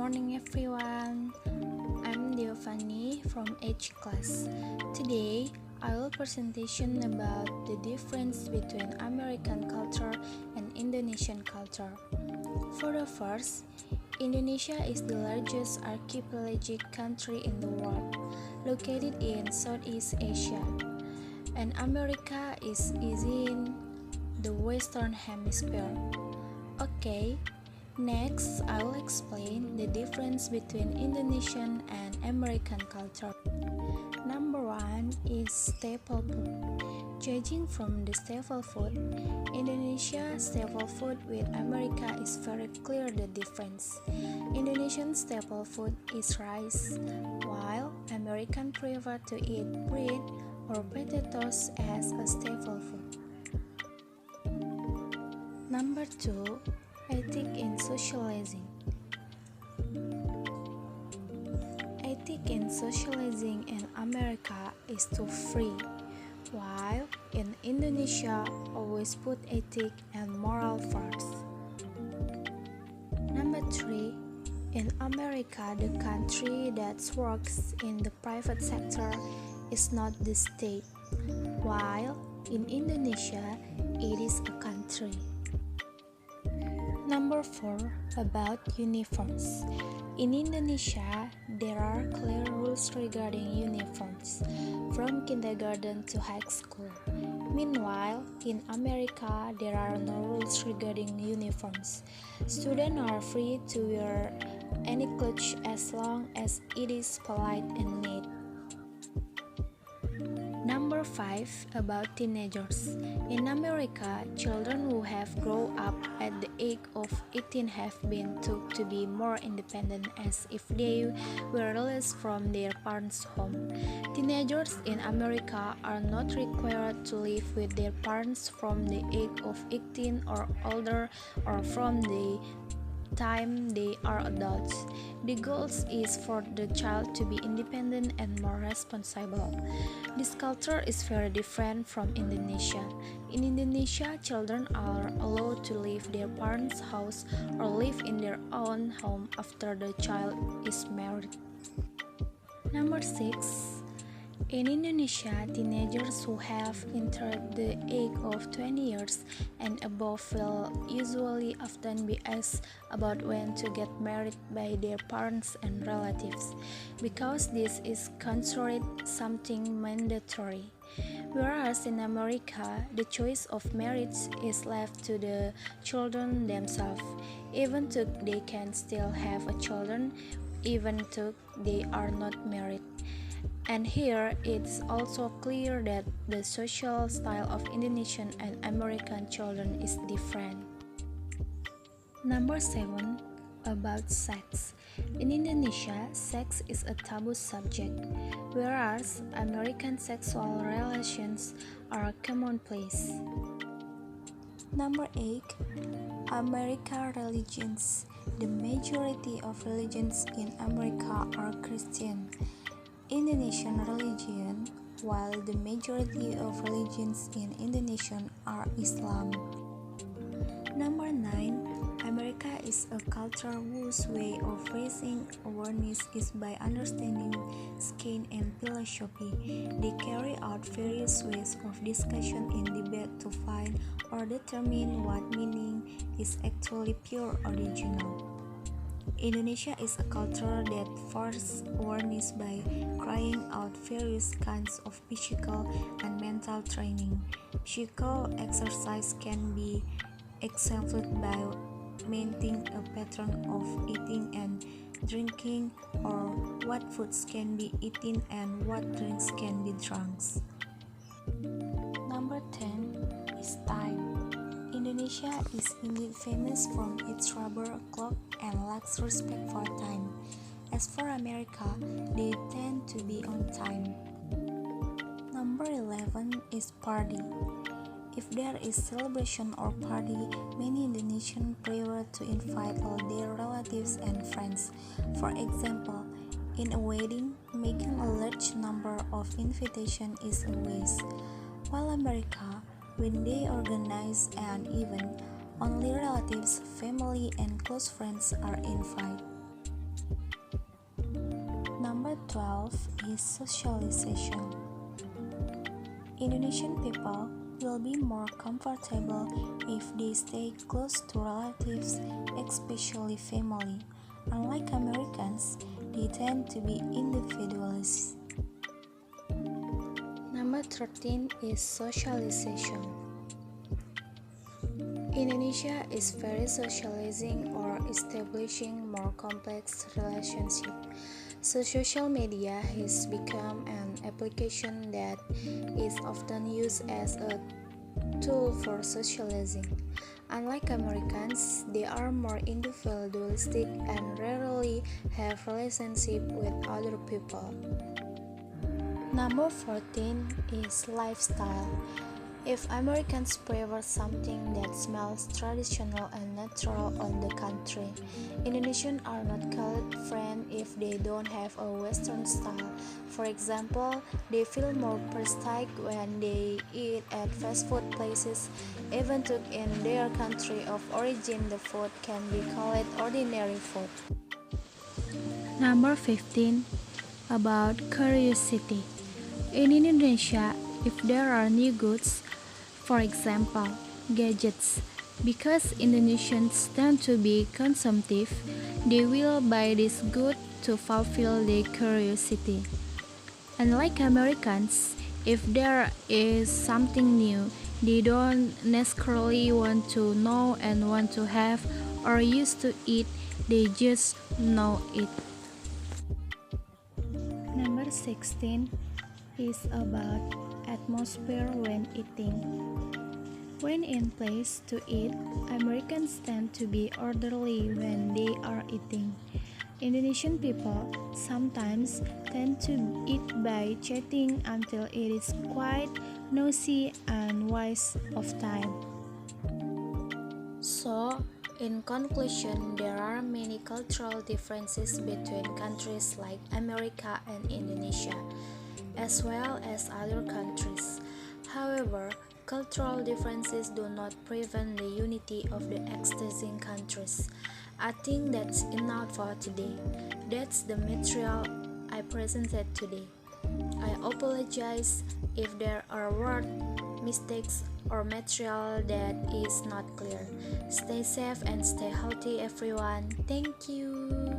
morning everyone. I'm Giovanni from H class. Today, I will presentation about the difference between American culture and Indonesian culture. For the first, Indonesia is the largest archipelagic country in the world, located in Southeast Asia, and America is in the Western Hemisphere. Okay, next I will explain the difference between Indonesian and American culture. Number 1 is staple food. Judging from the staple food, Indonesia's staple food with America is very clear the difference. Indonesian staple food is rice, while American prefer to eat bread or potatoes as a staple food. Number 2, ethic in socializing. Ethic in socializing in America is too free, while in Indonesia always put ethic and moral first. Number 3, in America the country that works in the private sector is not the state, while in Indonesia it is a country. Number 4, about uniforms. In Indonesia, there are clear rules regarding uniforms, from kindergarten to high school. Meanwhile, in America, there are no rules regarding uniforms. Students are free to wear any clothes as long as it is polite and neat. Number 5, about teenagers. In America, children who have grown up at the age of 18 have been taught to be more independent as if they were released from their parents' home. Teenagers in America are not required to live with their parents from the age of 18 or older or from the time they are adults. The goal is for the child to be independent and more responsible. This culture is very different from Indonesia. In Indonesia, children are allowed to leave their parents' house or live in their own home after the child is married. Number 6. In Indonesia, teenagers who have entered the age of 20 years and above will usually often be asked about when to get married by their parents and relatives, because this is considered something mandatory. Whereas in America, the choice of marriage is left to the children themselves, even though they can still have a children, even though they are not married. And here it's also clear that the social style of Indonesian and American children is different. Number 7, about sex. In Indonesia, sex is a taboo subject, whereas American sexual relations are commonplace. Number 8, American religions. The majority of religions in America are Christian. Indonesian religion, while the majority of religions in Indonesia are Islam. Number 9, America is a culture whose way of raising awareness is by understanding science and philosophy. They carry out various ways of discussion and debate to find or determine what meaning is actually pure original. Indonesia is a culture that fosters awareness by carrying out various kinds of physical and mental training. Physical exercise can be exemplified by maintaining a pattern of eating and drinking, or what foods can be eaten and what drinks can be drunk. Number 10 is time. Indonesia is indeed famous from its rubber clock and lacks respect for time. As for America, they tend to be on time. Number 11 is party. If there is celebration or party, many Indonesians prefer to invite all their relatives and friends. For example, in a wedding, making a large number of invitations is a waste. While America, when they organize an event, only relatives, family, and close friends are invited. 12 is socialization. Indonesian people will be more comfortable if they stay close to relatives, especially family. Unlike Americans, they tend to be individualists. Number 13 is socialization. Indonesia is very socializing or establishing more complex relationships. So social media has become an application that is often used as a tool for socializing. Unlike Americans, they are more individualistic and rarely have relationships with other people. Number 14 is lifestyle. If Americans prefer something that smells traditional and natural on the country, Indonesians are not called friends if they don't have a Western style. For example, they feel more prestige when they eat at fast food places, even though in their country of origin the food can be called ordinary food. Number 15, about curiosity. In Indonesia, if there are new goods, for example, gadgets, because Indonesians tend to be consumptive, they will buy this good to fulfill their curiosity. Unlike Americans, if there is something new, they don't necessarily want to know and want to have or used to it, they just know it. Number 16 is about atmosphere when eating. When in place to eat, Americans tend to be orderly when they are eating. Indonesian people sometimes tend to eat by chatting until it is quite noisy and waste of time. So, in conclusion, there are many cultural differences between countries like America and Indonesia, as well as other countries. However, cultural differences do not prevent the unity of the existing countries. I think that's enough for today. That's the material I presented today. I apologize if there are word mistakes or material that is not clear. Stay safe and stay healthy, everyone. Thank you.